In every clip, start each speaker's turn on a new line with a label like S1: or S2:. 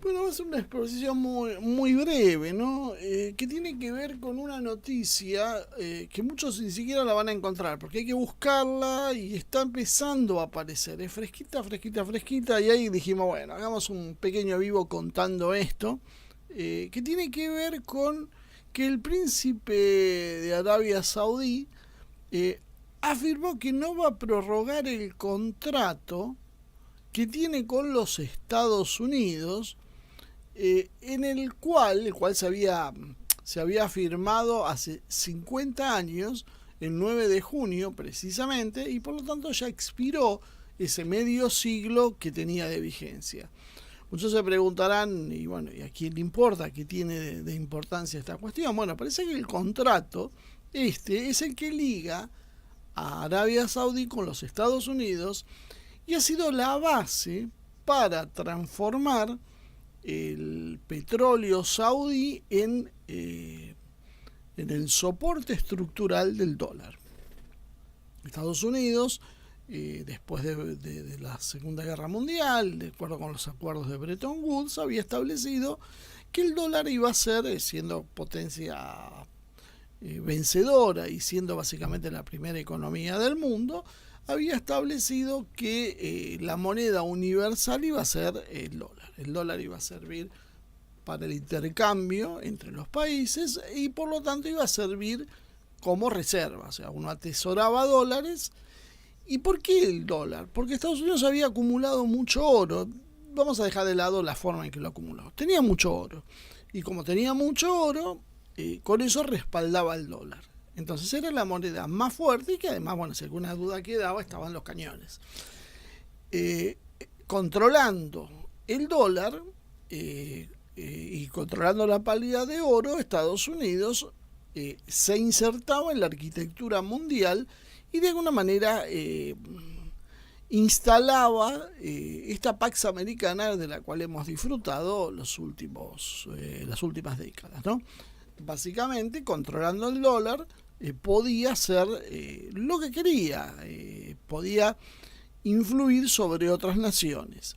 S1: Bueno, va a ser una exposición muy breve, ¿no? Que tiene que ver con una noticia que muchos ni siquiera la van a encontrar, porque hay que buscarla y está empezando a aparecer. Es fresquita, fresquita, fresquita, y ahí dijimos, bueno, hagamos un pequeño vivo contando esto, que tiene que ver con que el príncipe de Arabia Saudí eh, afirmó que no va a prorrogar el contrato que tiene con los Estados Unidos, en el cual se había firmado hace 50 años, el 9 de junio precisamente, y por lo tanto ya expiró ese medio siglo que tenía de vigencia. Muchos se preguntarán, y bueno, ¿y a quién le importa? ¿Qué tiene de importancia esta cuestión? Bueno, parece que el contrato es el que liga a Arabia Saudí con los Estados Unidos y ha sido la base para transformar el petróleo saudí en el soporte estructural del dólar. Estados Unidos, después de la Segunda Guerra Mundial, de acuerdo con los acuerdos de Bretton Woods, había establecido que el dólar iba a ser, siendo potencia vencedora y siendo básicamente la primera economía del mundo, había establecido que la moneda universal iba a ser el dólar. El dólar iba a servir para el intercambio entre los países y por lo tanto iba a servir como reserva. O sea, uno atesoraba dólares. ¿Y por qué el dólar? Porque Estados Unidos había acumulado mucho oro. Vamos a dejar de lado la forma en que lo acumuló. Tenía mucho oro. Y como tenía mucho oro, con eso respaldaba el dólar. Entonces era la moneda más fuerte y que además, bueno, si alguna duda quedaba, estaban los cañones. Controlando el dólar y controlando la paridad de oro, Estados Unidos se insertaba en la arquitectura mundial y de alguna manera instalaba esta Pax Americana de la cual hemos disfrutado las últimas décadas, ¿no? Básicamente, controlando el dólar, podía hacer lo que quería, podía influir sobre otras naciones.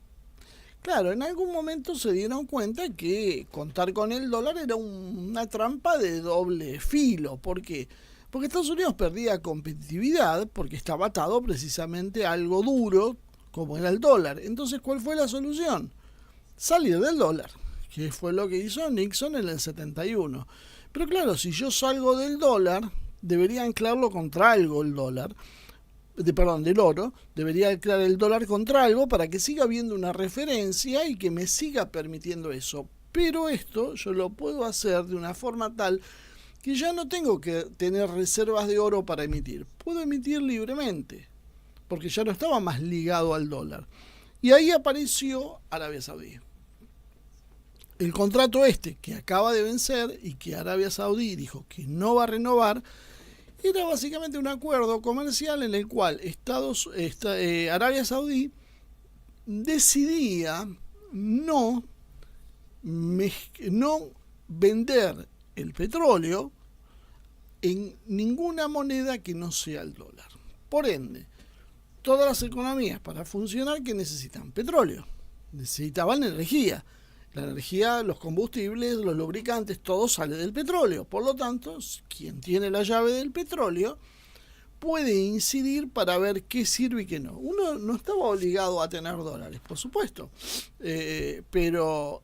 S1: Claro, en algún momento se dieron cuenta que contar con el dólar era una trampa de doble filo. ¿Por qué? Porque Estados Unidos perdía competitividad porque estaba atado precisamente a algo duro como era el dólar. Entonces, ¿cuál fue la solución? Salir del dólar, que fue lo que hizo Nixon en el 71. Pero claro, si yo salgo del dólar, debería anclarlo contra algo el dólar, del oro, debería anclar el dólar contra algo para que siga habiendo una referencia y que me siga permitiendo eso. Pero esto yo lo puedo hacer de una forma tal que ya no tengo que tener reservas de oro para emitir. Puedo emitir libremente, porque ya no estaba más ligado al dólar. Y ahí apareció Arabia Saudí. El contrato que acaba de vencer y que Arabia Saudí dijo que no va a renovar, era básicamente un acuerdo comercial en el cual Arabia Saudí decidía no, no vender el petróleo en ninguna moneda que no sea el dólar. Por ende, todas las economías para funcionar que necesitan petróleo, necesitaban energía. La energía, los combustibles, los lubricantes, todo sale del petróleo. Por lo tanto, quien tiene la llave del petróleo puede incidir para ver qué sirve y qué no. Uno no estaba obligado a tener dólares, por supuesto, pero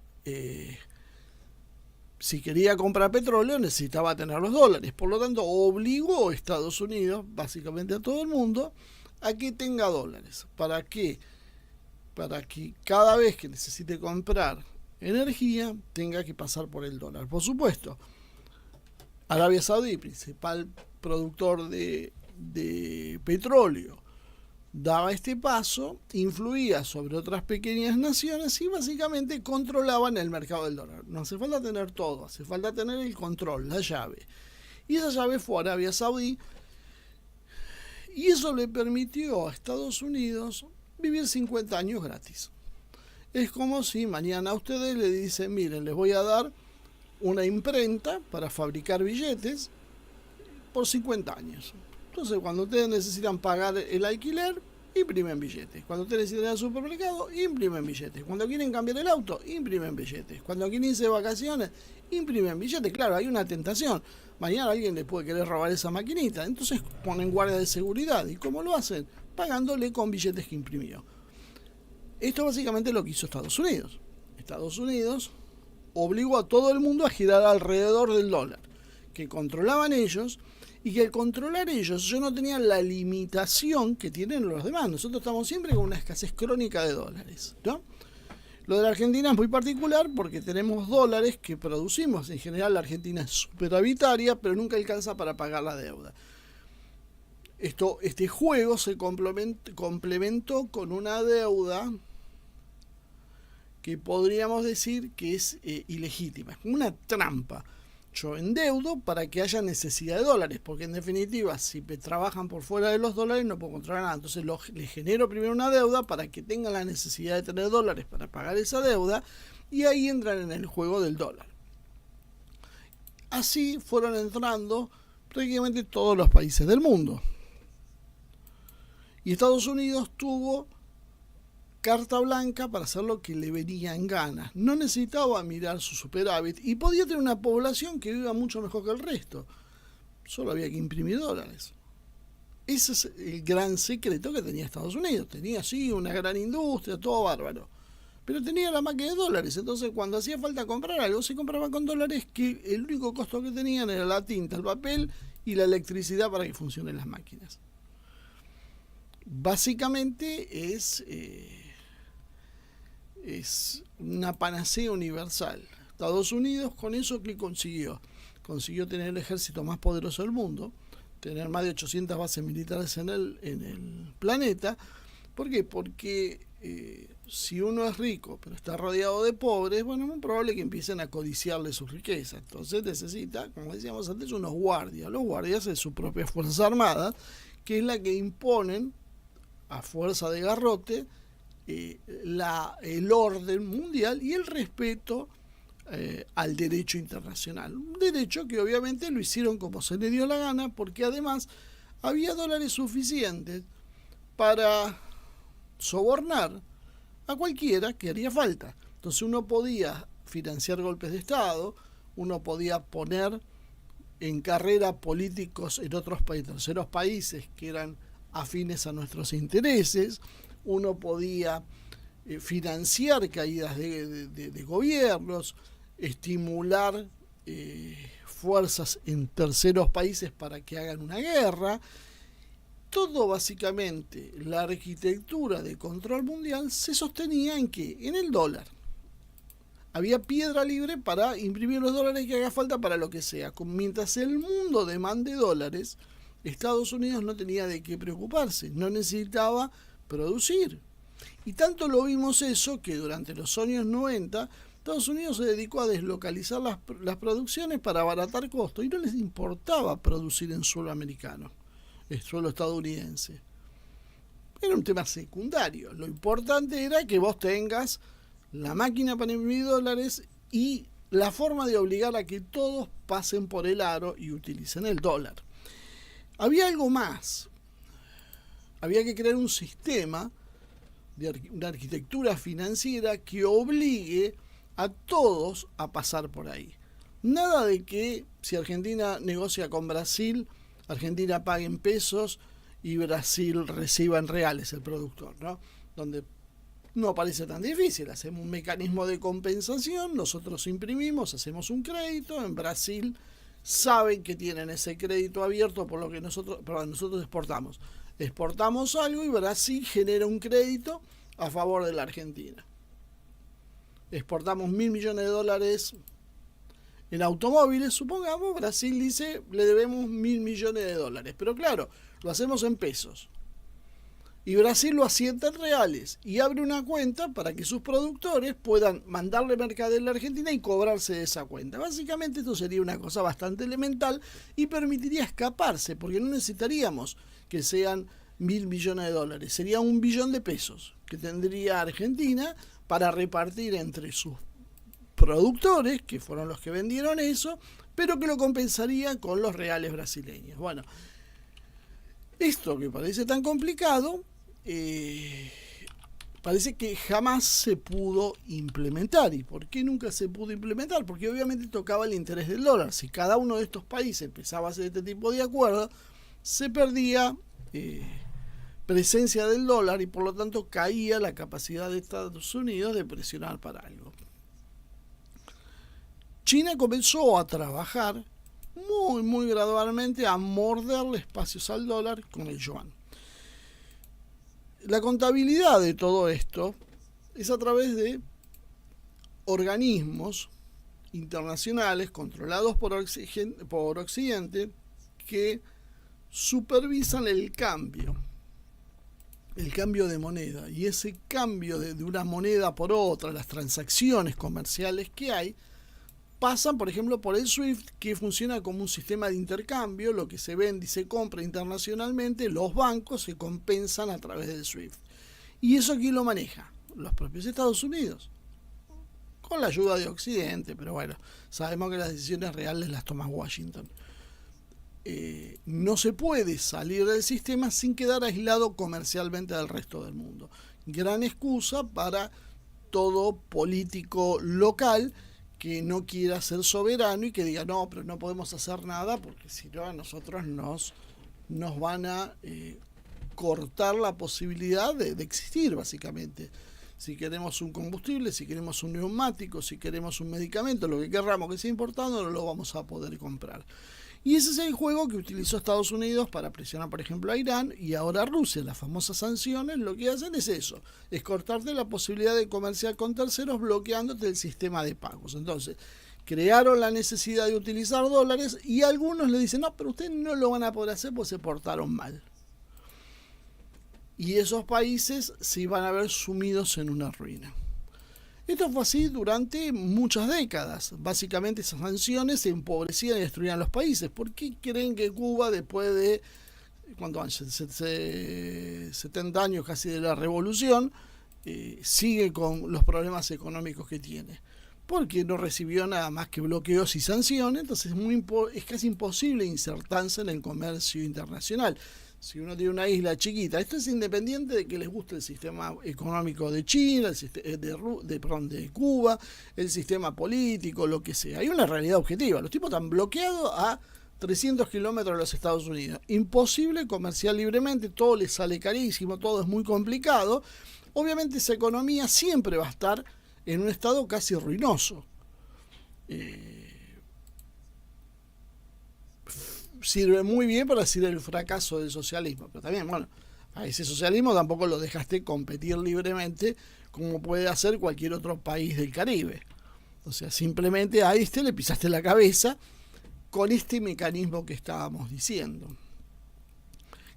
S1: si quería comprar petróleo necesitaba tener los dólares. Por lo tanto, obligó a Estados Unidos, básicamente a todo el mundo, a que tenga dólares. ¿Para qué? Para que cada vez que necesite comprar energía tenga que pasar por el dólar. Por supuesto, Arabia Saudí, principal productor de petróleo, daba este paso, influía sobre otras pequeñas naciones y básicamente controlaban el mercado del dólar. No hace falta tener todo, hace falta tener el control, la llave. Y esa llave fue Arabia Saudí, y eso le permitió a Estados Unidos vivir 50 años gratis. Es como si mañana a ustedes le dicen, miren, les voy a dar una imprenta para fabricar billetes por 50 años. Entonces, cuando ustedes necesitan pagar el alquiler, imprimen billetes. Cuando ustedes necesitan ir al supermercado, imprimen billetes. Cuando quieren cambiar el auto, imprimen billetes. Cuando quieren irse de vacaciones, imprimen billetes. Claro, hay una tentación. Mañana alguien le puede querer robar esa maquinita. Entonces ponen guardia de seguridad. ¿Y cómo lo hacen? Pagándole con billetes que imprimió. Esto básicamente es lo que hizo Estados Unidos. Estados Unidos obligó a todo el mundo a girar alrededor del dólar, que controlaban ellos, y que al controlar ellos no tenían la limitación que tienen los demás. Nosotros estamos siempre con una escasez crónica de dólares, ¿no? Lo de la Argentina es muy particular porque tenemos dólares que producimos. En general la Argentina es superavitaria, pero nunca alcanza para pagar la deuda. Este juego se complementó con una deuda que podríamos decir que es ilegítima, es como una trampa. Yo endeudo para que haya necesidad de dólares, porque en definitiva, si trabajan por fuera de los dólares no puedo controlar nada. Entonces les genero primero una deuda para que tengan la necesidad de tener dólares para pagar esa deuda, y ahí entran en el juego del dólar. Así fueron entrando prácticamente todos los países del mundo. Y Estados Unidos tuvo carta blanca para hacer lo que le venía en gana. No necesitaba mirar su superávit y podía tener una población que viva mucho mejor que el resto. Solo había que imprimir dólares. Ese es el gran secreto que tenía Estados Unidos. Tenía, sí, una gran industria, todo bárbaro. Pero tenía la máquina de dólares. Entonces, cuando hacía falta comprar algo, se compraba con dólares, que el único costo que tenían era la tinta, el papel y la electricidad para que funcionen las máquinas. Básicamente es una panacea universal. Estados Unidos con eso, ¿qué consiguió? Consiguió tener el ejército más poderoso del mundo, tener más de 800 bases militares en el planeta. ¿Por qué? Porque si uno es rico pero está rodeado de pobres, bueno, es muy probable que empiecen a codiciarle su riqueza. Entonces necesita, como decíamos antes, unos guardias. Los guardias es su propia fuerza armada, que es la que imponen a fuerza de garrote el orden mundial y el respeto al derecho internacional. Un derecho que obviamente lo hicieron como se le dio la gana, porque además había dólares suficientes para sobornar a cualquiera que haría falta. Entonces uno podía financiar golpes de Estado, uno podía poner en carrera políticos en otros terceros países que eran afines a nuestros intereses, uno podía financiar caídas de gobiernos, estimular fuerzas en terceros países para que hagan una guerra. Todo básicamente, la arquitectura de control mundial se sostenía en ¿qué? En el dólar. Había piedra libre para imprimir los dólares que haga falta para lo que sea. Mientras el mundo demande dólares, Estados Unidos no tenía de qué preocuparse, no necesitaba producir. Y tanto lo vimos eso que durante los años 90 Estados Unidos se dedicó a deslocalizar las producciones para abaratar costos y no les importaba producir en suelo americano, el suelo estadounidense. Era un tema secundario. Lo importante era que vos tengas la máquina para imprimir dólares y la forma de obligar a que todos pasen por el aro y utilicen el dólar. Había algo más. Había que crear un sistema de una arquitectura financiera que obligue a todos a pasar por ahí. Nada de que si Argentina negocia con Brasil, Argentina pague en pesos y Brasil reciba en reales el productor, ¿no? Donde no parece tan difícil. Hacemos un mecanismo de compensación, nosotros imprimimos, hacemos un crédito, en Brasil saben que tienen ese crédito abierto por lo que nosotros exportamos. Exportamos algo y Brasil genera un crédito a favor de la Argentina. Exportamos $1.000 millones en automóviles, supongamos, Brasil dice, le debemos $1.000 millones, pero claro, lo hacemos en pesos. Y Brasil lo asienta en reales y abre una cuenta para que sus productores puedan mandarle mercadería a la Argentina y cobrarse de esa cuenta. Básicamente esto sería una cosa bastante elemental y permitiría escaparse, porque no necesitaríamos que sean $1.000 millones, sería $1 billón de pesos que tendría Argentina para repartir entre sus productores, que fueron los que vendieron eso, pero que lo compensaría con los reales brasileños. Bueno, esto que parece tan complicado, parece que jamás se pudo implementar. ¿Y por qué nunca se pudo implementar? Porque obviamente tocaba el interés del dólar. Si cada uno de estos países empezaba a hacer este tipo de acuerdos, se perdía presencia del dólar y por lo tanto caía la capacidad de Estados Unidos de presionar para algo. China comenzó a trabajar muy gradualmente a morderle espacios al dólar con el yuan. La contabilidad de todo esto es a través de organismos internacionales controlados por Occidente que supervisan el cambio de moneda, y ese cambio de una moneda por otra, las transacciones comerciales que hay, pasan por ejemplo por el SWIFT, que funciona como un sistema de intercambio. Lo que se vende y se compra internacionalmente, los bancos se compensan a través del SWIFT, y eso aquí lo maneja los propios Estados Unidos con la ayuda de Occidente, pero bueno, sabemos que las decisiones reales las toma Washington. No se puede salir del sistema sin quedar aislado comercialmente del resto del mundo. Gran excusa para todo político local que no quiera ser soberano y que diga no, pero no podemos hacer nada porque si no a nosotros nos van a cortar la posibilidad de existir, básicamente. Si queremos un combustible, si queremos un neumático, si queremos un medicamento, lo que querramos que sea importado, no lo vamos a poder comprar. Y ese es el juego que utilizó Estados Unidos para presionar, por ejemplo, a Irán y ahora a Rusia. Las famosas sanciones lo que hacen es eso, es cortarte la posibilidad de comerciar con terceros bloqueándote el sistema de pagos. Entonces, crearon la necesidad de utilizar dólares y algunos le dicen, no, pero ustedes no lo van a poder hacer porque se portaron mal. Y esos países se iban a ver sumidos en una ruina. Esto fue así durante muchas décadas. Básicamente esas sanciones empobrecían y destruían los países. ¿Por qué creen que Cuba, después de 70 años casi de la revolución, sigue con los problemas económicos que tiene? Porque no recibió nada más que bloqueos y sanciones, entonces es casi imposible insertarse en el comercio internacional. Si uno tiene una isla chiquita, esto es independiente de que les guste el sistema económico de China, de Cuba, el sistema político, lo que sea. Hay una realidad objetiva. Los tipos están bloqueados a 300 kilómetros de los Estados Unidos. Imposible comerciar libremente, todo les sale carísimo, todo es muy complicado. Obviamente esa economía siempre va a estar en un estado casi ruinoso. Sirve muy bien para decir el fracaso del socialismo, pero también, bueno, a ese socialismo tampoco lo dejaste competir libremente como puede hacer cualquier otro país del Caribe. O sea, simplemente a le pisaste la cabeza con este mecanismo que estábamos diciendo.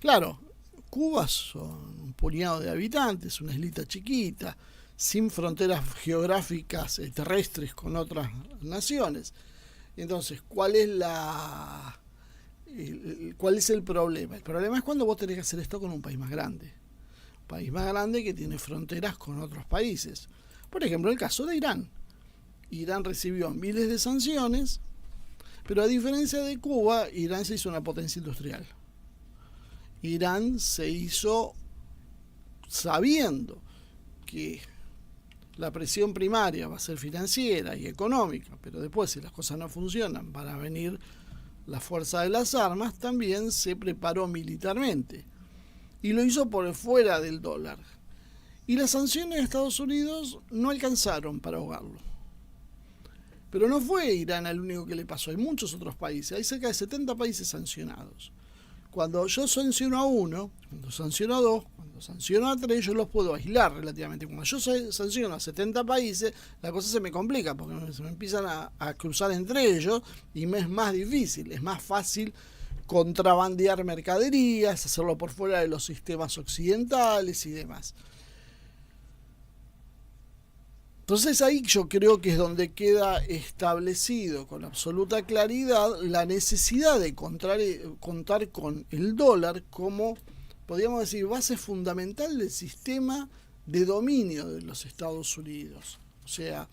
S1: Claro, Cuba son un puñado de habitantes, una islita chiquita, sin fronteras geográficas terrestres con otras naciones. Entonces, ¿cuál es el problema? El problema es cuando vos tenés que hacer esto con un país más grande. Un país más grande que tiene fronteras con otros países. Por ejemplo, el caso de Irán. Irán recibió miles de sanciones, pero a diferencia de Cuba, Irán se hizo una potencia industrial. Irán se hizo sabiendo que la presión primaria va a ser financiera y económica, pero después si las cosas no funcionan van a venir la fuerza de las armas. También se preparó militarmente y lo hizo por fuera del dólar. Y las sanciones de Estados Unidos no alcanzaron para ahogarlo. Pero no fue Irán el único que le pasó, hay muchos otros países, hay cerca de 70 países sancionados. Cuando yo sanciono a uno, cuando sanciono a dos, cuando sanciono a tres, yo los puedo aislar relativamente. Cuando yo sanciono a 70 países, la cosa se me complica porque se me empiezan a cruzar entre ellos y me es más difícil, es más fácil contrabandear mercaderías, hacerlo por fuera de los sistemas occidentales y demás. Entonces ahí yo creo que es donde queda establecido con absoluta claridad la necesidad de contar con el dólar como, podríamos decir, base fundamental del sistema de dominio de los Estados Unidos. O sea,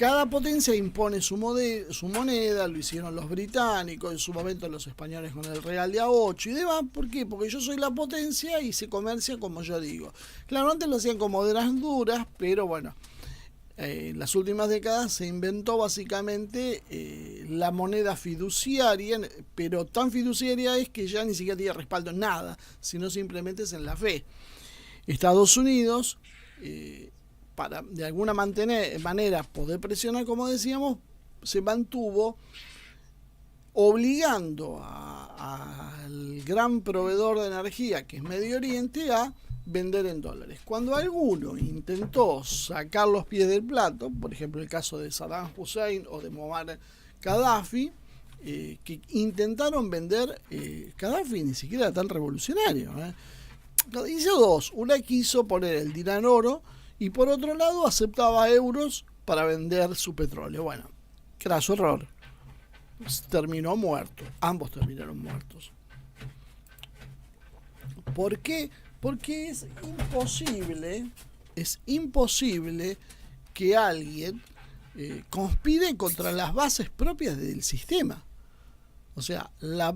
S1: cada potencia impone su moneda, lo hicieron los británicos, en su momento los españoles con el real de A8 y demás. ¿Por qué? Porque yo soy la potencia y se comercia como yo digo. Claro, antes lo hacían con monedas duras, pero bueno, en las últimas décadas se inventó básicamente la moneda fiduciaria, pero tan fiduciaria es que ya ni siquiera tiene respaldo en nada, sino simplemente es en la fe. Estados Unidos... para de alguna manera poder presionar, como decíamos, se mantuvo obligando al gran proveedor de energía, que es Medio Oriente, a vender en dólares. Cuando alguno intentó sacar los pies del plato, por ejemplo el caso de Saddam Hussein o de Muammar Gaddafi, que intentaron vender, Gaddafi ni siquiera era tan revolucionario. Hizo dos. Una quiso poner el dinar oro, y por otro lado aceptaba euros para vender su petróleo. Bueno, craso error. Terminó muerto. Ambos terminaron muertos. ¿Por qué? Porque es imposible que alguien conspire contra las bases propias del sistema. O sea, la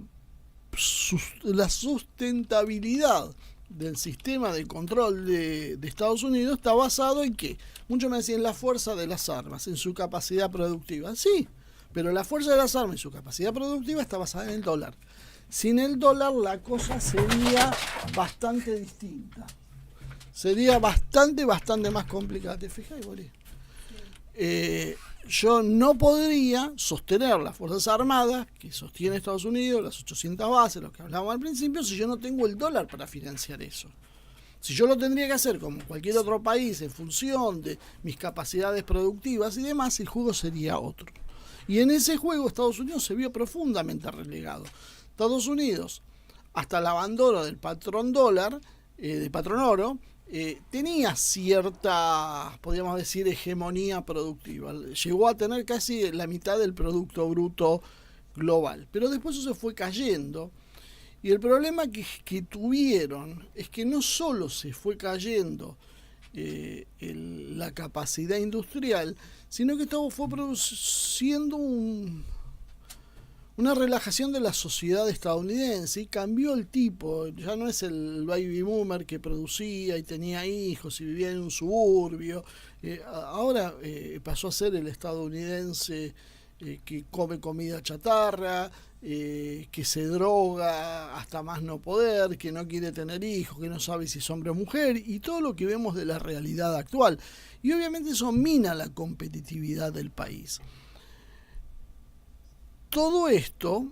S1: sustentabilidad del sistema de control de Estados Unidos está basado en ¿qué? Muchos me decían la fuerza de las armas, en su capacidad productiva. Sí, pero la fuerza de las armas y su capacidad productiva está basada en el dólar. Sin el dólar la cosa sería bastante distinta. Sería bastante más complicada. ¿Te fijas, Boris? Yo no podría sostener las Fuerzas Armadas que sostiene Estados Unidos, las 800 bases, lo que hablábamos al principio, si yo no tengo el dólar para financiar eso. Si yo lo tendría que hacer como cualquier otro país en función de mis capacidades productivas y demás, el juego sería otro. Y en ese juego Estados Unidos se vio profundamente relegado. Estados Unidos, hasta el abandono del patrón dólar, del patrón oro, tenía cierta, podríamos decir, hegemonía productiva. Llegó a tener casi la mitad del Producto Bruto global. Pero después eso se fue cayendo. Y el problema que tuvieron es que no solo se fue cayendo la capacidad industrial, sino que esto fue produciendo una relajación de la sociedad estadounidense y cambió el tipo. Ya no es el baby boomer que producía y tenía hijos y vivía en un suburbio. Ahora pasó a ser el estadounidense que come comida chatarra, que se droga hasta más no poder, que no quiere tener hijos, que no sabe si es hombre o mujer, y todo lo que vemos de la realidad actual. Y obviamente eso mina la competitividad del país. Todo esto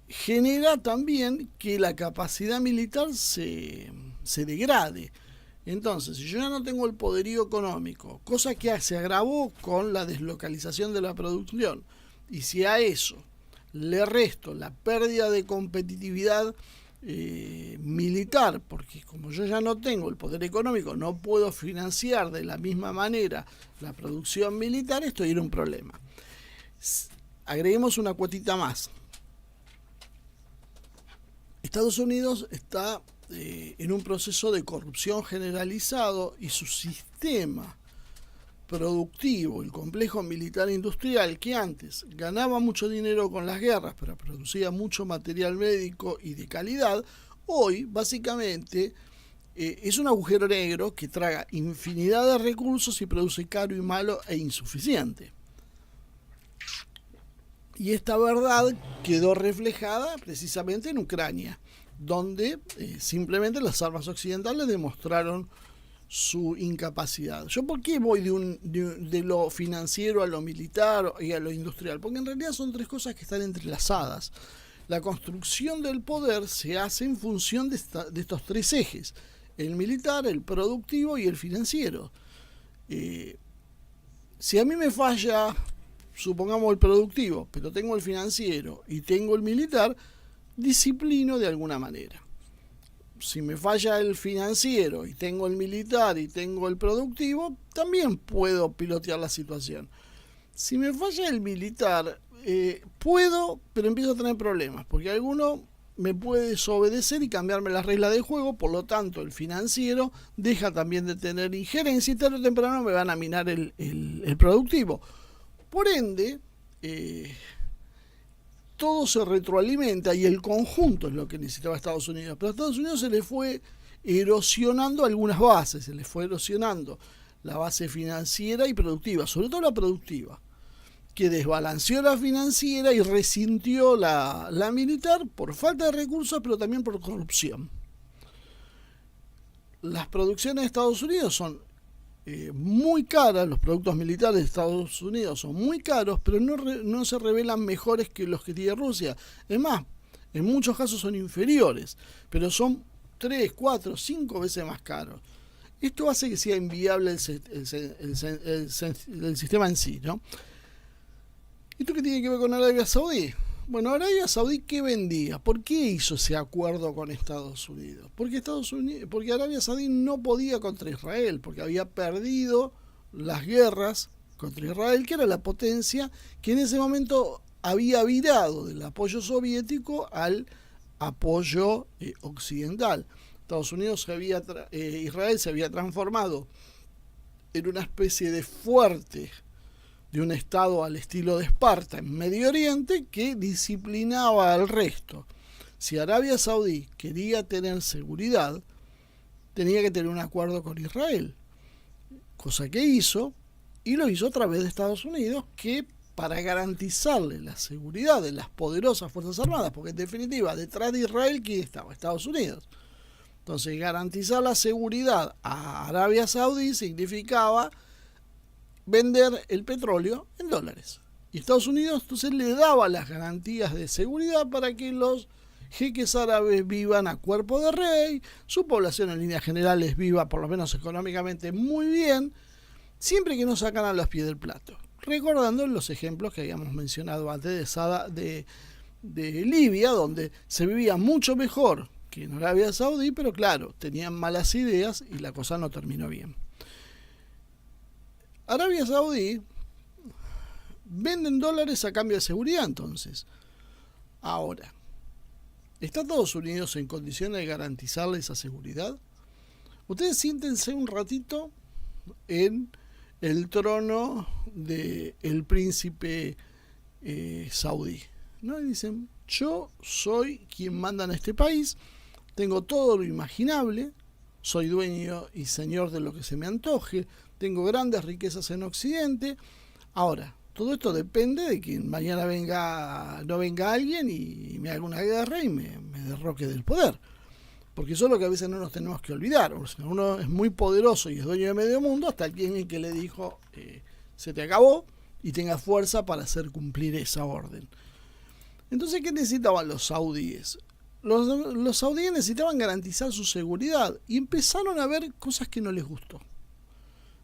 S1: genera también que la capacidad militar se degrade. Entonces, si yo ya no tengo el poderío económico, cosa que se agravó con la deslocalización de la producción, y si a eso le resto la pérdida de competitividad militar, porque como yo ya no tengo el poder económico, no puedo financiar de la misma manera la producción militar, esto era un problema. Agreguemos una cuotita más. Estados Unidos está en un proceso de corrupción generalizado y su sistema productivo, el complejo militar industrial, que antes ganaba mucho dinero con las guerras, pero producía mucho material médico y de calidad, hoy básicamente es un agujero negro que traga infinidad de recursos y produce caro y malo e insuficiente. Y esta verdad quedó reflejada precisamente en Ucrania, donde simplemente las armas occidentales demostraron su incapacidad. ¿Yo por qué voy de lo financiero a lo militar y a lo industrial? Porque en realidad son tres cosas que están entrelazadas. La construcción del poder se hace en función de estos tres ejes: el militar, el productivo y el financiero. Si a mí me falla, supongamos, el productivo, pero tengo el financiero y tengo el militar, disciplino de alguna manera. Si me falla el financiero y tengo el militar y tengo el productivo, también puedo pilotear la situación. Si me falla el militar, puedo, pero empiezo a tener problemas, porque alguno me puede desobedecer y cambiarme las reglas del juego, por lo tanto el financiero deja también de tener injerencia y tarde o temprano me van a minar el productivo. Por ende, todo se retroalimenta y el conjunto es lo que necesitaba Estados Unidos. Pero a Estados Unidos se le fue erosionando algunas bases, se le fue erosionando la base financiera y productiva, sobre todo la productiva, que desbalanceó la financiera y resintió la militar por falta de recursos, pero también por corrupción. Las producciones de Estados Unidos son muy caras, los productos militares de Estados Unidos son muy caros, pero no se revelan mejores que los que tiene Rusia. Es más, en muchos casos son inferiores, pero son 3, 4, 5 veces más caros. Esto hace que sea inviable el sistema en sí, ¿no? ¿Esto qué tiene que ver con Arabia Saudí? Bueno, Arabia Saudí, ¿qué vendía? ¿Por qué hizo ese acuerdo con Estados Unidos? Porque Arabia Saudí no podía contra Israel, porque había perdido las guerras contra Israel, que era la potencia que en ese momento había virado del apoyo soviético al apoyo occidental. Estados Unidos Israel se había transformado en una especie de fuerte de un estado al estilo de Esparta en Medio Oriente que disciplinaba al resto. Si Arabia Saudí quería tener seguridad, tenía que tener un acuerdo con Israel, cosa que hizo, y lo hizo a través de Estados Unidos, que para garantizarle la seguridad de las poderosas Fuerzas Armadas, porque en definitiva detrás de Israel, ¿quién estaba? Estados Unidos. Entonces garantizar la seguridad a Arabia Saudí significaba vender el petróleo en dólares. Y Estados Unidos entonces le daba las garantías de seguridad para que los jeques árabes vivan a cuerpo de rey, su población en líneas generales viva por lo menos económicamente muy bien, siempre que no sacaran los pies del plato. Recordando los ejemplos que habíamos mencionado antes de Libia, donde se vivía mucho mejor que en Arabia Saudí, pero claro, tenían malas ideas y la cosa no terminó bien. Arabia Saudí venden dólares a cambio de seguridad, entonces. Ahora, ¿está Estados Unidos en condiciones de garantizarle esa seguridad? Ustedes siéntense un ratito en el trono del príncipe saudí, ¿no? Y dicen, yo soy quien manda en este país, tengo todo lo imaginable, soy dueño y señor de lo que se me antoje, tengo grandes riquezas en Occidente. Ahora, todo esto depende de que mañana no venga alguien y me haga una guerra y me derroque del poder. Porque eso es lo que a veces no nos tenemos que olvidar. O sea, uno es muy poderoso y es dueño de medio mundo hasta alguien que le dijo se te acabó y tenga fuerza para hacer cumplir esa orden. Entonces, ¿qué necesitaban los saudíes? Los saudíes necesitaban garantizar su seguridad y empezaron a ver cosas que no les gustó.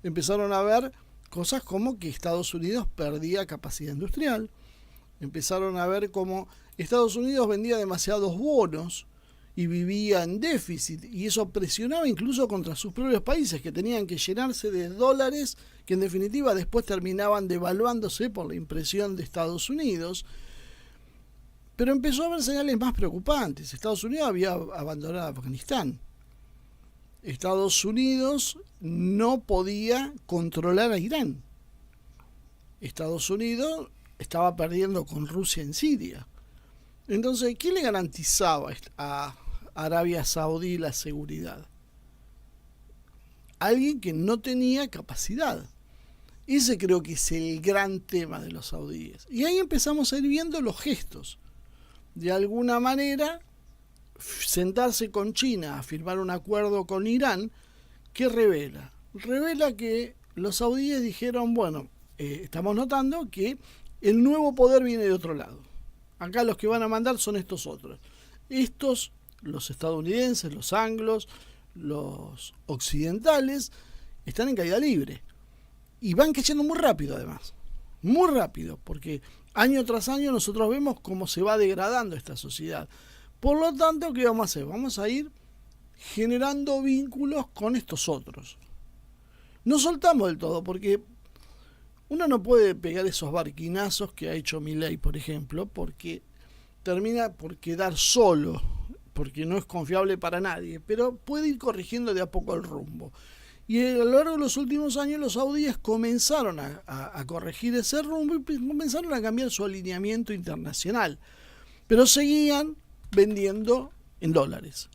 S1: Empezaron a ver cosas como que Estados Unidos perdía capacidad industrial. Empezaron a ver cómo Estados Unidos vendía demasiados bonos y vivía en déficit, y eso presionaba incluso contra sus propios países, que tenían que llenarse de dólares que en definitiva después terminaban devaluándose por la impresión de Estados Unidos. Pero empezó a haber señales más preocupantes. Estados Unidos había abandonado Afganistán. Estados Unidos no podía controlar a Irán. Estados Unidos estaba perdiendo con Rusia en Siria. Entonces, ¿quién le garantizaba a Arabia Saudí la seguridad? Alguien que no tenía capacidad. Ese creo que es el gran tema de los saudíes. Y ahí empezamos a ir viendo los gestos. De alguna manera, sentarse con China a firmar un acuerdo con Irán, ¿qué revela? Revela que los saudíes dijeron, bueno, estamos notando que el nuevo poder viene de otro lado. Acá los que van a mandar son estos otros. Estos, los estadounidenses, los anglos, los occidentales, están en caída libre. Y van cayendo muy rápido además. Muy rápido, porque año tras año nosotros vemos cómo se va degradando esta sociedad. Por lo tanto, ¿qué vamos a hacer? Vamos a ir generando vínculos con estos otros. No soltamos del todo, porque uno no puede pegar esos barquinazos que ha hecho Milei, por ejemplo, porque termina por quedar solo, porque no es confiable para nadie, pero puede ir corrigiendo de a poco el rumbo. Y a lo largo de los últimos años los saudíes comenzaron a corregir ese rumbo y comenzaron a cambiar su alineamiento internacional, pero seguían vendiendo en dólares.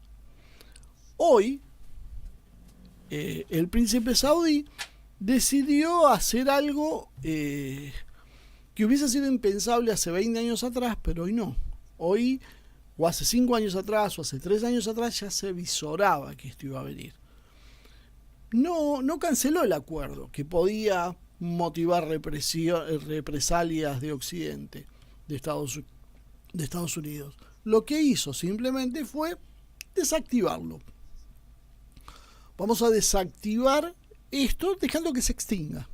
S1: Hoy, el príncipe saudí decidió hacer algo que hubiese sido impensable hace 20 años atrás, pero hoy no. Hoy, o hace 5 años atrás, o hace 3 años atrás, ya se visoraba que esto iba a venir. No canceló el acuerdo, que podía motivar represalias de Occidente, de Estados Unidos. Lo que hizo simplemente fue desactivarlo. Vamos a desactivar esto dejando que se extinga.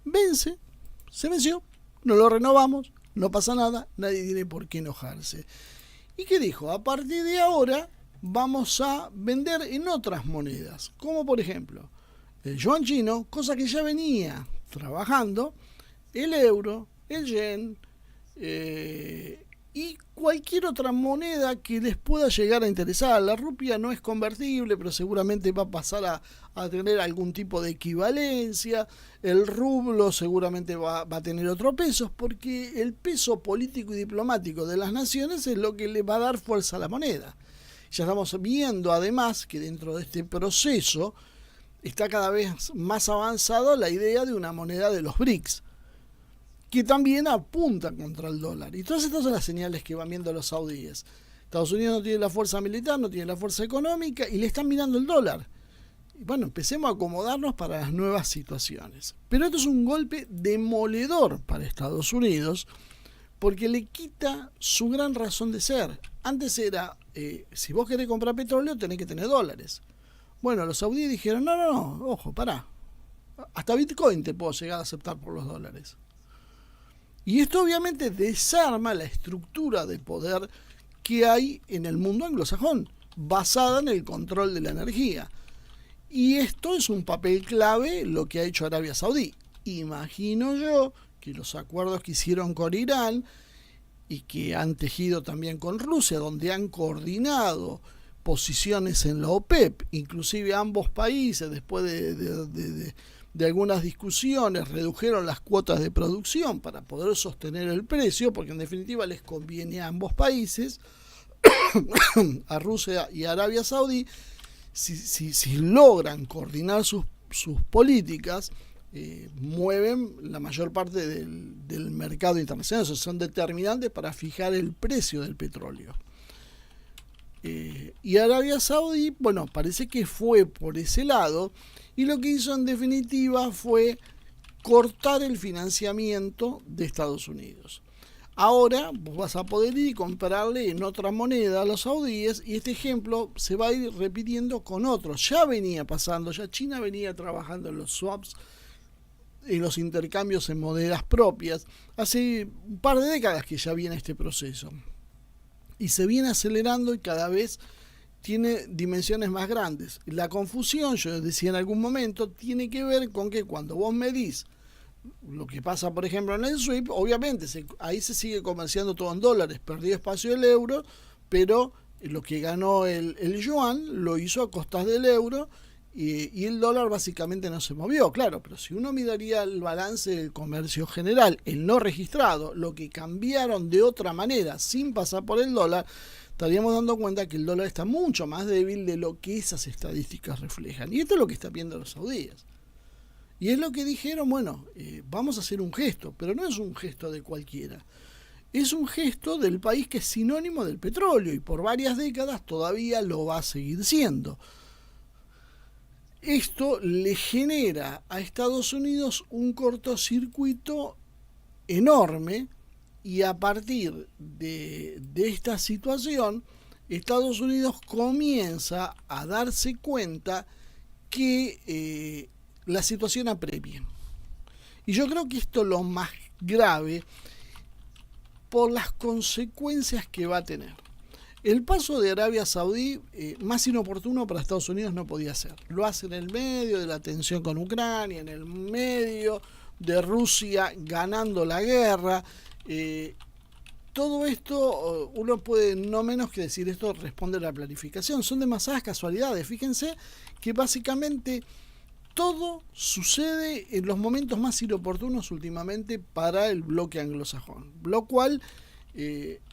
S1: Vence, se venció, no lo renovamos, no pasa nada, nadie tiene por qué enojarse. ¿Y qué dijo? A partir de ahora vamos a vender en otras monedas, como por ejemplo el yuan chino, cosa que ya venía trabajando, el euro, el yen, y cualquier otra moneda que les pueda llegar a interesar. La rupia no es convertible, pero seguramente va a pasar a tener algún tipo de equivalencia. El rublo seguramente va a tener otro peso, porque el peso político y diplomático de las naciones es lo que le va a dar fuerza a la moneda. Ya estamos viendo además que dentro de este proceso está cada vez más avanzado la idea de una moneda de los BRICS, que también apunta contra el dólar. Y todas estas son las señales que van viendo los saudíes. Estados Unidos no tiene la fuerza militar, no tiene la fuerza económica y le están mirando el dólar. Y bueno, empecemos a acomodarnos para las nuevas situaciones. Pero esto es un golpe demoledor para Estados Unidos, porque le quita su gran razón de ser. Antes era, si vos querés comprar petróleo, tenés que tener dólares. Bueno, los saudíes dijeron, no, ojo, pará. Hasta Bitcoin te puedo llegar a aceptar por los dólares. Y esto obviamente desarma la estructura de poder que hay en el mundo anglosajón, basada en el control de la energía. Y esto es un papel clave lo que ha hecho Arabia Saudí. Imagino yo que los acuerdos que hicieron con Irán y que han tejido también con Rusia, donde han coordinado posiciones en la OPEP, inclusive ambos países, después de algunas discusiones, redujeron las cuotas de producción para poder sostener el precio, porque en definitiva les conviene a ambos países, a Rusia y a Arabia Saudí, si logran coordinar sus políticas, mueven la mayor parte del mercado internacional, o sea, son determinantes para fijar el precio del petróleo. Y Arabia Saudí, bueno, parece que fue por ese lado, y lo que hizo en definitiva fue cortar el financiamiento de Estados Unidos. Ahora vos vas a poder ir y comprarle en otra moneda a los saudíes, y este ejemplo se va a ir repitiendo con otros. Ya venía pasando, ya China venía trabajando en los swaps, en los intercambios en monedas propias. Hace un par de décadas que ya viene este proceso. Y se viene acelerando y cada vez tiene dimensiones más grandes. La confusión, yo decía en algún momento, tiene que ver con que cuando vos medís lo que pasa, por ejemplo, en el SWIFT, obviamente ahí se sigue comerciando todo en dólares, perdió espacio el euro, pero lo que ganó el yuan lo hizo a costas del euro, y el dólar básicamente no se movió, claro, pero si uno miraría el balance del comercio general, el no registrado, lo que cambiaron de otra manera sin pasar por el dólar, estaríamos dando cuenta que el dólar está mucho más débil de lo que esas estadísticas reflejan. Y esto es lo que están viendo los saudíes. Y es lo que dijeron, bueno, vamos a hacer un gesto, pero no es un gesto de cualquiera. Es un gesto del país que es sinónimo del petróleo y por varias décadas todavía lo va a seguir siendo. Esto le genera a Estados Unidos un cortocircuito enorme, y a partir de esta situación, Estados Unidos comienza a darse cuenta que la situación apremia. Y yo creo que esto es lo más grave por las consecuencias que va a tener. El paso de Arabia Saudí, más inoportuno para Estados Unidos no podía ser. Lo hace en el medio de la tensión con Ucrania, en el medio de Rusia ganando la guerra. todo esto, uno puede no menos que decir, esto responde a la planificación. Son demasiadas casualidades. Fíjense que básicamente todo sucede en los momentos más inoportunos últimamente para el bloque anglosajón, lo cual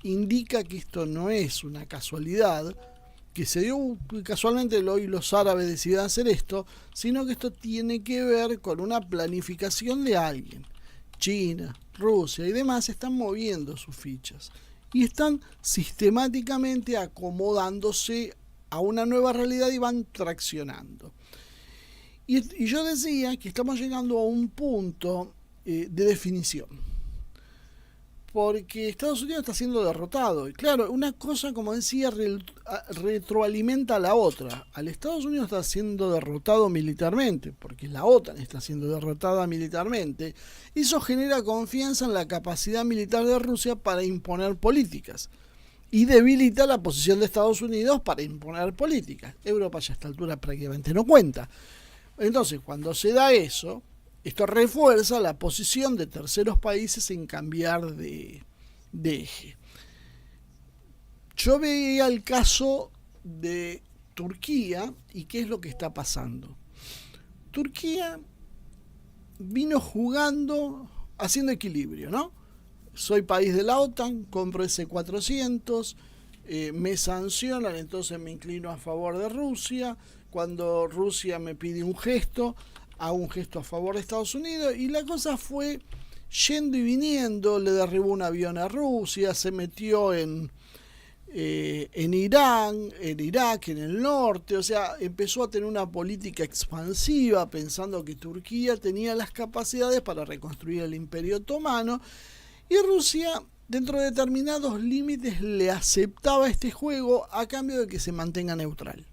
S1: indica que esto no es una casualidad, que se dio casualmente hoy los árabes decidieron hacer esto, sino que esto tiene que ver con una planificación de alguien. China, Rusia y demás están moviendo sus fichas y están sistemáticamente acomodándose a una nueva realidad y van traccionando. Y yo decía que estamos llegando a un punto de definición, porque Estados Unidos está siendo derrotado. Y claro, una cosa, como decía, retroalimenta a la otra. Al Estados Unidos está siendo derrotado militarmente, porque la OTAN está siendo derrotada militarmente. Eso genera confianza en la capacidad militar de Rusia para imponer políticas. Y debilita la posición de Estados Unidos para imponer políticas. Europa ya a esta altura prácticamente no cuenta. Entonces, cuando se da eso, esto refuerza la posición de terceros países en cambiar de eje. Yo veía el caso de Turquía y qué es lo que está pasando. Turquía vino jugando, haciendo equilibrio, ¿no? Soy país de la OTAN, compro S-400, me sancionan, entonces me inclino a favor de Rusia. Cuando Rusia me pide un gesto, hago un gesto a favor de Estados Unidos, y la cosa fue yendo y viniendo. Le derribó un avión a Rusia, se metió en Irán, en Irak, en el norte. O sea, empezó a tener una política expansiva, pensando que Turquía tenía las capacidades para reconstruir el Imperio Otomano, y Rusia, dentro de determinados límites, le aceptaba este juego a cambio de que se mantenga neutral.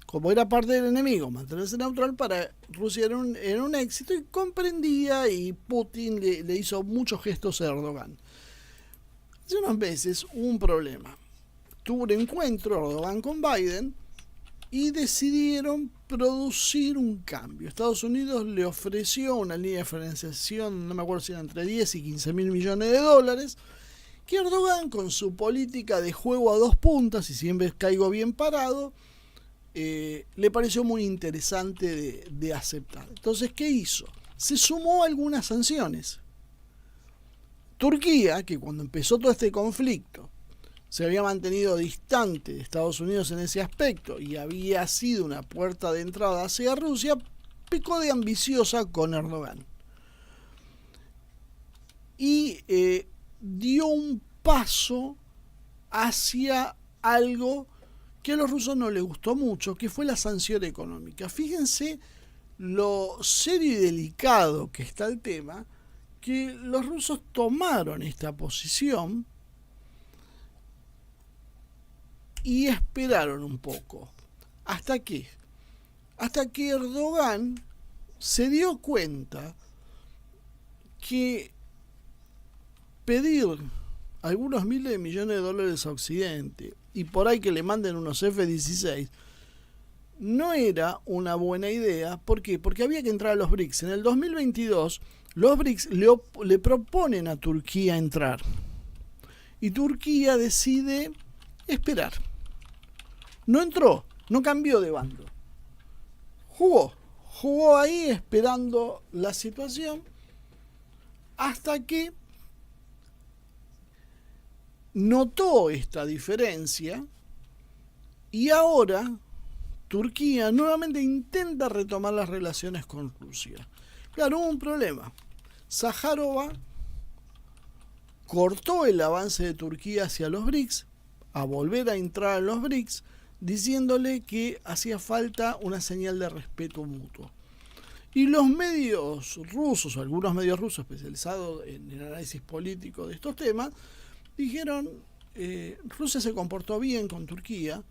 S1: Como era parte del enemigo, mantenerse neutral para Rusia era un éxito, y comprendía, y Putin le hizo muchos gestos a Erdogan. Hace unos meses hubo un problema. Tuvo un encuentro Erdogan con Biden y decidieron producir un cambio. Estados Unidos le ofreció una línea de financiación, no me acuerdo si era entre 10 y 15 mil millones de dólares, que Erdogan, con su política de juego a dos puntas, y siempre caigo bien parado, le pareció muy interesante de aceptar. Entonces, ¿qué hizo? Se sumó a algunas sanciones. Turquía, que cuando empezó todo este conflicto se había mantenido distante de Estados Unidos en ese aspecto y había sido una puerta de entrada hacia Rusia, pecó de ambiciosa con Erdogan y dio un paso hacia algo que a los rusos no les gustó mucho, que fue la sanción económica. Fíjense lo serio y delicado que está el tema, que los rusos tomaron esta posición y esperaron un poco. ¿Hasta qué? Hasta que Erdogan se dio cuenta que pedir algunos miles de millones de dólares a Occidente y por ahí que le manden unos F-16 no era una buena idea. ¿Por qué? Porque había que entrar a los BRICS. En el 2022 los BRICS le proponen a Turquía entrar y Turquía decide esperar. No entró, no cambió de bando, jugó ahí esperando la situación hasta que notó esta diferencia, y ahora Turquía nuevamente intenta retomar las relaciones con Rusia. Claro, hubo un problema. Sajárova cortó el avance de Turquía hacia los BRICS, a volver a entrar en los BRICS, diciéndole que hacía falta una señal de respeto mutuo. Y los medios rusos, algunos medios rusos especializados en el análisis político de estos temas, dijeron, Rusia se comportó bien con Turquía,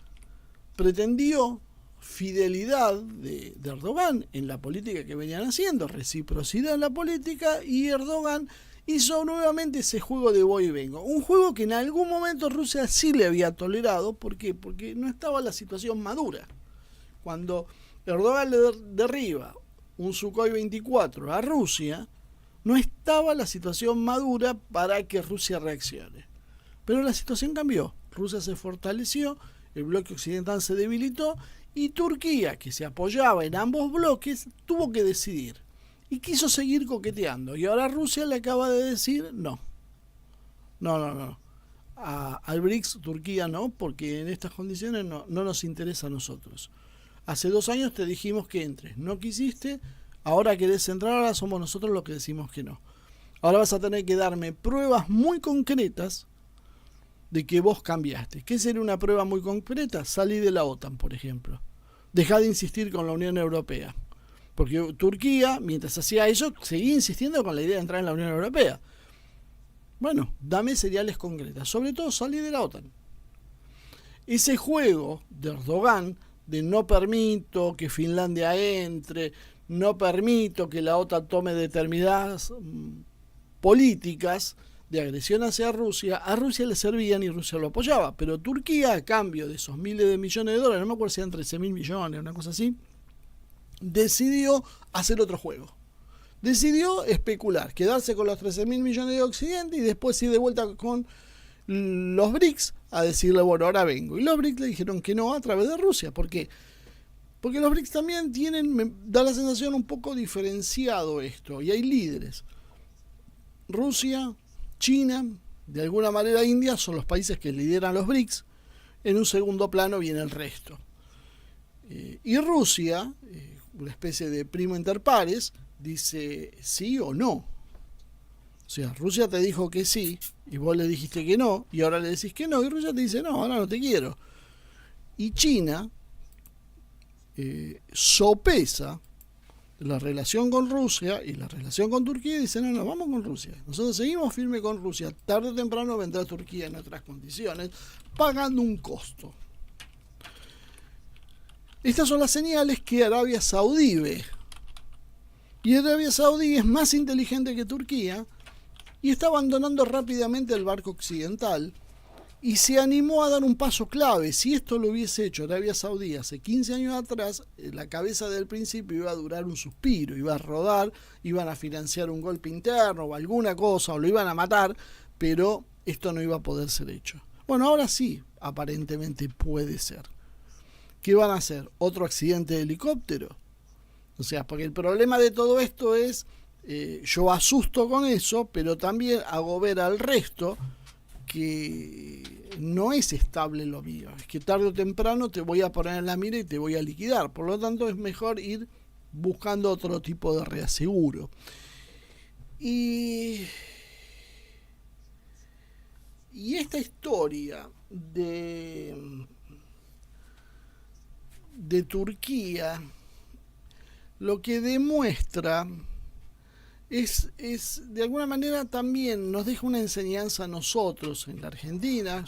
S1: pretendió fidelidad de Erdogan en la política que venían haciendo, reciprocidad en la política, y Erdogan hizo nuevamente ese juego de voy y vengo. Un juego que en algún momento Rusia sí le había tolerado. ¿Por qué? Porque no estaba la situación madura. Cuando Erdogan le derriba un Sukhoi 24 a Rusia, no estaba la situación madura para que Rusia reaccione. Pero la situación cambió. Rusia se fortaleció, el bloque occidental se debilitó y Turquía, que se apoyaba en ambos bloques, tuvo que decidir. Y quiso seguir coqueteando. Y ahora Rusia le acaba de decir no. No. Al BRICS Turquía no, porque en estas condiciones no nos interesa a nosotros. Hace 2 años te dijimos que entres, no quisiste, ahora querés entrar, ahora somos nosotros los que decimos que no. Ahora vas a tener que darme pruebas muy concretas de que vos cambiaste. ¿Qué sería una prueba muy concreta? Salí de la OTAN, por ejemplo. Dejá de insistir con la Unión Europea. Porque Turquía, mientras hacía eso, seguía insistiendo con la idea de entrar en la Unión Europea. Bueno, dame señales concretas. Sobre todo, salí de la OTAN. Ese juego de Erdogan, de no permito que Finlandia entre, no permito que la OTAN tome determinadas políticas de agresión hacia Rusia, a Rusia le servían y Rusia lo apoyaba. Pero Turquía, a cambio de esos miles de millones de dólares, no me acuerdo si eran 13.000 millones, una cosa así, decidió hacer otro juego. Decidió especular, quedarse con los 13.000 millones de Occidente y después ir de vuelta con los BRICS a decirle, bueno, ahora vengo. Y los BRICS le dijeron que no a través de Rusia. ¿Por qué? Porque los BRICS también tienen, me da la sensación un poco diferenciado esto. Y hay líderes. Rusia, China, de alguna manera India, son los países que lideran los BRICS. En un segundo plano viene el resto. Y Rusia, una especie de primo inter pares, dice sí o no. O sea, Rusia te dijo que sí y vos le dijiste que no y ahora le decís que no y Rusia te dice no, ahora no te quiero. Y China sopesa la relación con Rusia y la relación con Turquía y dice no, vamos con Rusia. Nosotros seguimos firme con Rusia. Tarde o temprano vendrá Turquía en otras condiciones, pagando un costo. Estas son las señales que Arabia Saudí ve. Y Arabia Saudí es más inteligente que Turquía y está abandonando rápidamente el barco occidental y se animó a dar un paso clave. Si esto lo hubiese hecho Arabia Saudí hace 15 años atrás, la cabeza del principio iba a durar un suspiro, iba a rodar, iban a financiar un golpe interno o alguna cosa, o lo iban a matar, pero esto no iba a poder ser hecho. Bueno, ahora sí, aparentemente puede ser. ¿Qué van a hacer? ¿Otro accidente de helicóptero? O sea, porque el problema de todo esto es, yo asusto con eso, pero también hago ver al resto que no es estable lo mío. Es que tarde o temprano te voy a poner en la mira y te voy a liquidar. Por lo tanto, es mejor ir buscando otro tipo de reaseguro. Y esta historia de Turquía lo que demuestra es de alguna manera también nos deja una enseñanza a nosotros en la Argentina,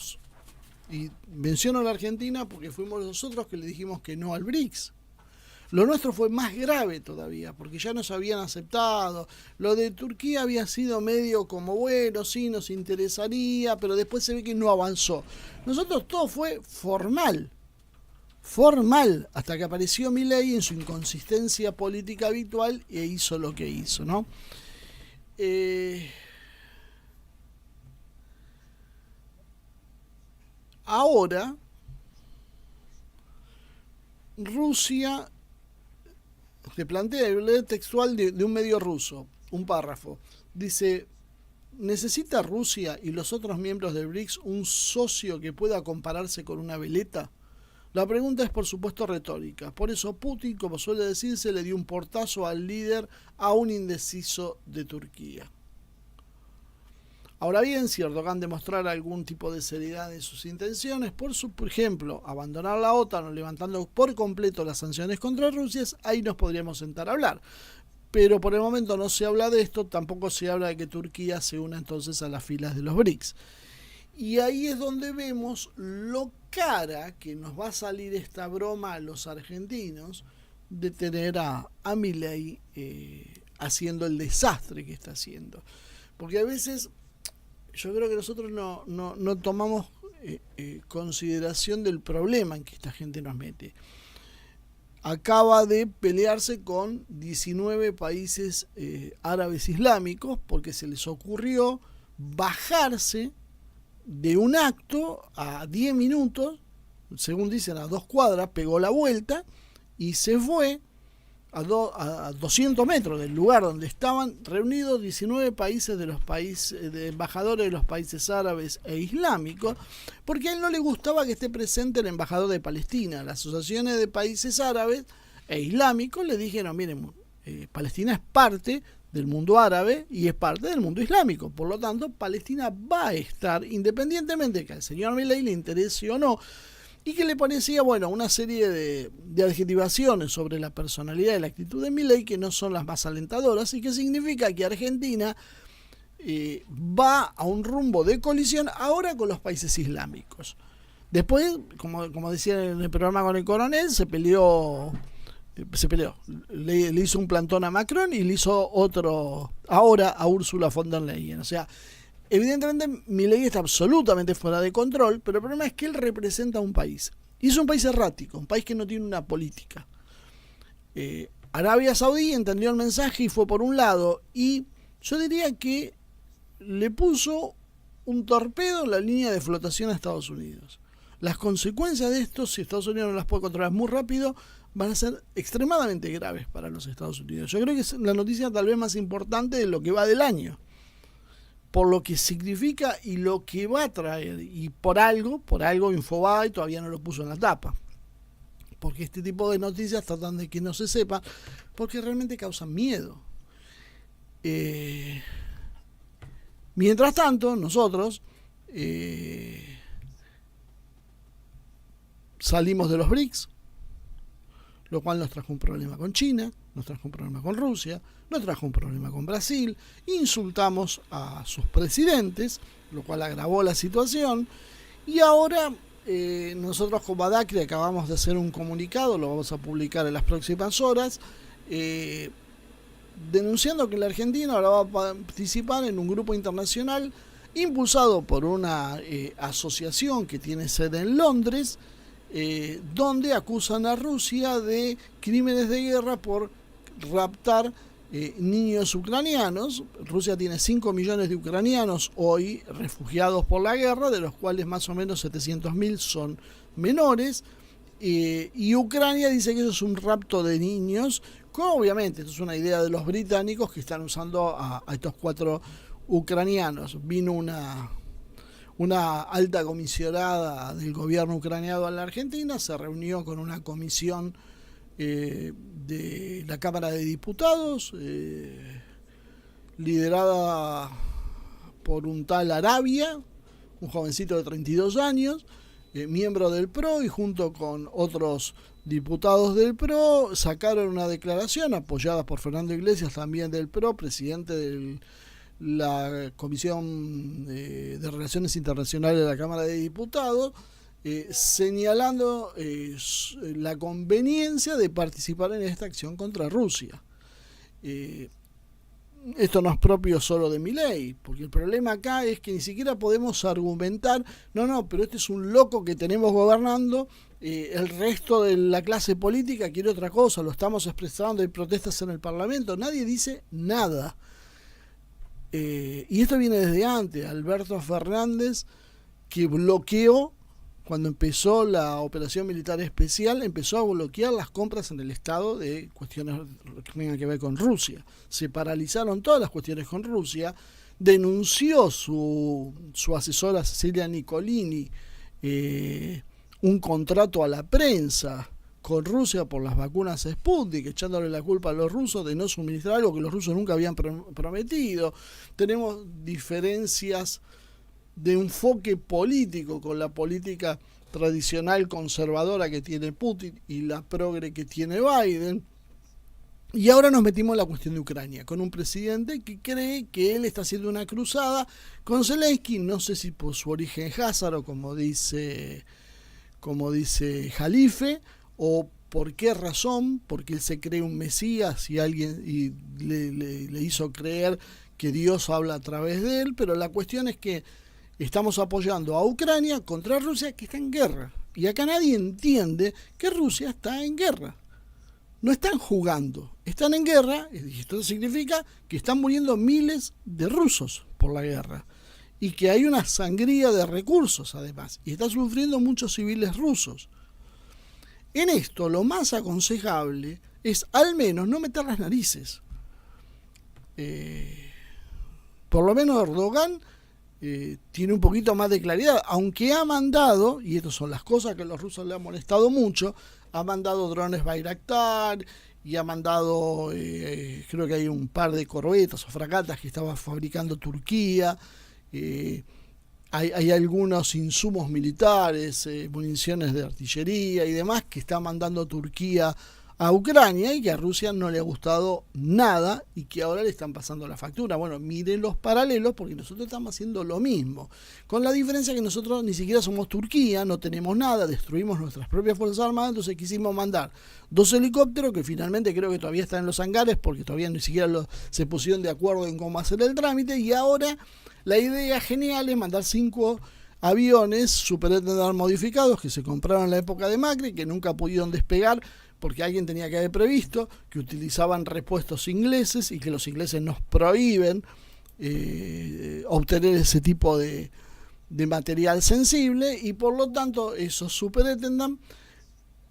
S1: y menciono la Argentina porque fuimos nosotros que le dijimos que no al BRICS. Lo nuestro fue más grave todavía, porque ya nos habían aceptado. Lo de Turquía había sido medio como, bueno, sí, nos interesaría, pero después se ve que no avanzó. Nosotros todo fue formal, hasta que apareció Milei en su inconsistencia política habitual e hizo lo que hizo, ¿no? Ahora, Rusia, te plantea el textual de un medio ruso, un párrafo, dice: ¿necesita Rusia y los otros miembros del BRICS un socio que pueda compararse con una veleta? La pregunta es por supuesto retórica, por eso Putin, como suele decirse, le dio un portazo al líder aún indeciso de Turquía. Ahora bien, si Erdogan demostrara algún tipo de seriedad en sus intenciones, por ejemplo, abandonar la OTAN o levantando por completo las sanciones contra Rusia, ahí nos podríamos sentar a hablar. Pero por el momento no se habla de esto, tampoco se habla de que Turquía se una entonces a las filas de los BRICS. Y ahí es donde vemos lo cara que nos va a salir esta broma a los argentinos de tener a Milei haciendo el desastre que está haciendo. Porque a veces yo creo que nosotros no tomamos consideración del problema en que esta gente nos mete. Acaba de pelearse con 19 países árabes islámicos porque se les ocurrió bajarse de un acto a 10 minutos, según dicen a 2 cuadras, pegó la vuelta y se fue a 200 metros del lugar donde estaban reunidos 19 países de embajadores de los países árabes e islámicos, porque a él no le gustaba que esté presente el embajador de Palestina. Las asociaciones de países árabes e islámicos le dijeron, miren, Palestina es parte del mundo árabe y es parte del mundo islámico, por lo tanto Palestina va a estar, independientemente de que al señor Milei le interese o no, y que le parecía, bueno, una serie de adjetivaciones sobre la personalidad y la actitud de Milei que no son las más alentadoras, y que significa que Argentina va a un rumbo de colisión ahora con los países islámicos. Después, como decía en el programa con el coronel, se peleó, le hizo un plantón a Macron y le hizo otro ahora a Ursula von der Leyen. O sea, evidentemente Milei está absolutamente fuera de control, pero el problema es que él representa a un país. Y es un país errático, un país que no tiene una política. Arabia Saudí entendió el mensaje y fue por un lado, y yo diría que le puso un torpedo en la línea de flotación a Estados Unidos. Las consecuencias de esto, si Estados Unidos no las puede controlar muy rápido, van a ser extremadamente graves para los Estados Unidos. Yo creo que es la noticia tal vez más importante de lo que va del año, por lo que significa y lo que va a traer, y por algo Infobae todavía no lo puso en la tapa, porque este tipo de noticias tratan de que no se sepa, porque realmente causan miedo. Mientras tanto, nosotros salimos de los BRICS, lo cual nos trajo un problema con China, nos trajo un problema con Rusia, nos trajo un problema con Brasil, insultamos a sus presidentes, lo cual agravó la situación, y ahora nosotros con Badacri acabamos de hacer un comunicado, lo vamos a publicar en las próximas horas, denunciando que la Argentina ahora va a participar en un grupo internacional impulsado por una asociación que tiene sede en Londres, donde acusan a Rusia de crímenes de guerra por raptar niños ucranianos. Rusia tiene 5 millones de ucranianos hoy refugiados por la guerra, de los cuales más o menos 700.000 son menores, y Ucrania dice que eso es un rapto de niños, como obviamente esto es una idea de los británicos que están usando a estos 4 ucranianos. Vino una alta comisionada del gobierno ucraniano en la Argentina, se reunió con una comisión de la Cámara de Diputados, liderada por un tal Arabia, un jovencito de 32 años, miembro del PRO, y junto con otros diputados del PRO sacaron una declaración apoyada por Fernando Iglesias, también del PRO, presidente de la Comisión de Relaciones Internacionales de la Cámara de Diputados, señalando la conveniencia de participar en esta acción contra Rusia. Esto no es propio solo de Milei, porque el problema acá es que ni siquiera podemos argumentar, pero este es un loco que tenemos gobernando, el resto de la clase política quiere otra cosa, lo estamos expresando, hay protestas en el Parlamento, nadie dice nada. Y esto viene desde antes. Alberto Fernández, que bloqueó, cuando empezó la operación militar especial, empezó a bloquear las compras en el Estado de cuestiones que tengan que ver con Rusia. Se paralizaron todas las cuestiones con Rusia. Denunció su asesora Cecilia Nicolini un contrato a la prensa con Rusia por las vacunas Sputnik, echándole la culpa a los rusos de no suministrar algo que los rusos nunca habían prometido. Tenemos diferencias de enfoque político con la política tradicional conservadora que tiene Putin y la progre que tiene Biden. Y ahora nos metimos en la cuestión de Ucrania, con un presidente que cree que él está haciendo una cruzada con Zelensky, no sé si por su origen házaro, como dice Jalife, o por qué razón, porque él se cree un mesías y alguien le hizo creer que Dios habla a través de él, pero la cuestión es que estamos apoyando a Ucrania contra Rusia, que está en guerra, y acá nadie entiende que Rusia está en guerra. No están jugando, están en guerra, y esto significa que están muriendo miles de rusos por la guerra. y que hay una sangría de recursos además, y está sufriendo muchos civiles rusos. En esto lo más aconsejable es al menos no meter las narices. Por lo menos Erdogan tiene un poquito más de claridad, aunque ha mandado, y estas son las cosas que a los rusos le han molestado mucho, ha mandado drones Bayraktar y ha mandado, creo que hay un par de corbetas o fragatas que estaba fabricando Turquía. Hay algunos insumos militares, municiones de artillería y demás que está mandando Turquía a Ucrania y que a Rusia no le ha gustado nada y que ahora le están pasando la factura. Bueno, miren los paralelos porque nosotros estamos haciendo lo mismo, con la diferencia que nosotros ni siquiera somos Turquía, no tenemos nada, destruimos nuestras propias fuerzas armadas, entonces quisimos mandar 2 helicópteros que finalmente creo que todavía están en los hangares porque todavía ni siquiera se pusieron de acuerdo en cómo hacer el trámite, y ahora la idea genial es mandar 5 aviones Super Étendard modificados que se compraron en la época de Macri, que nunca pudieron despegar porque alguien tenía que haber previsto que utilizaban repuestos ingleses y que los ingleses nos prohíben obtener ese tipo de material sensible, y por lo tanto esos Super Étendard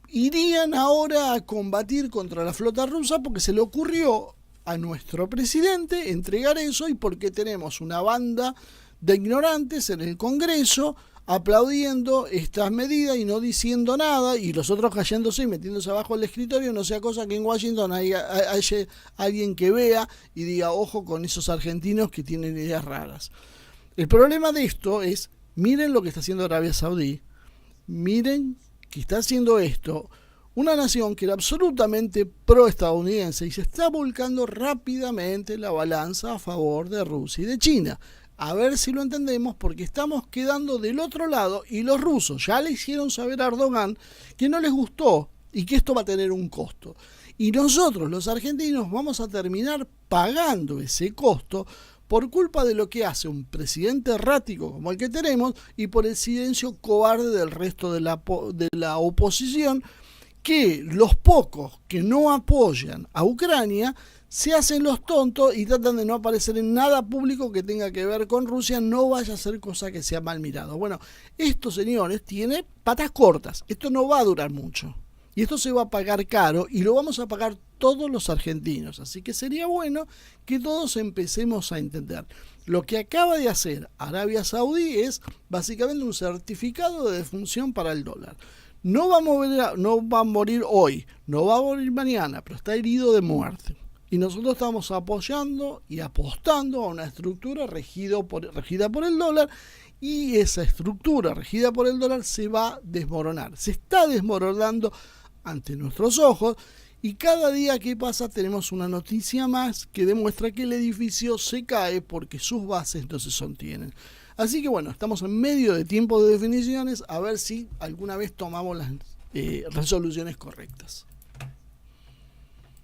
S1: irían ahora a combatir contra la flota rusa porque se le ocurrió a nuestro presidente entregar eso y porque tenemos una banda de ignorantes en el Congreso aplaudiendo estas medidas y no diciendo nada, y los otros cayéndose y metiéndose abajo del escritorio, no sea cosa que en Washington haya alguien que vea y diga ojo con esos argentinos que tienen ideas raras. El problema de esto es, miren lo que está haciendo Arabia Saudí, miren que está haciendo esto una nación que era absolutamente pro-estadounidense y se está volcando rápidamente la balanza a favor de Rusia y de China. A ver si lo entendemos, porque estamos quedando del otro lado y los rusos ya le hicieron saber a Erdogan que no les gustó y que esto va a tener un costo. Y nosotros, los argentinos, vamos a terminar pagando ese costo por culpa de lo que hace un presidente errático como el que tenemos y por el silencio cobarde del resto de la oposición, que los pocos que no apoyan a Ucrania se hacen los tontos y tratan de no aparecer en nada público que tenga que ver con Rusia, no vaya a ser cosa que sea mal mirado. Bueno, estos señores tienen patas cortas, esto no va a durar mucho y esto se va a pagar caro y lo vamos a pagar todos los argentinos, así que sería bueno que todos empecemos a entender. Lo que acaba de hacer Arabia Saudí es básicamente un certificado de defunción para el dólar. No va a morir hoy, no va a morir mañana, pero está herido de muerte. Y nosotros estamos apoyando y apostando a una estructura regida por el dólar, y esa estructura regida por el dólar se va a desmoronar. Se está desmoronando ante nuestros ojos y cada día que pasa tenemos una noticia más que demuestra que el edificio se cae porque sus bases no se sostienen. Así que bueno, estamos en medio de tiempo de definiciones, a ver si alguna vez tomamos las resoluciones correctas.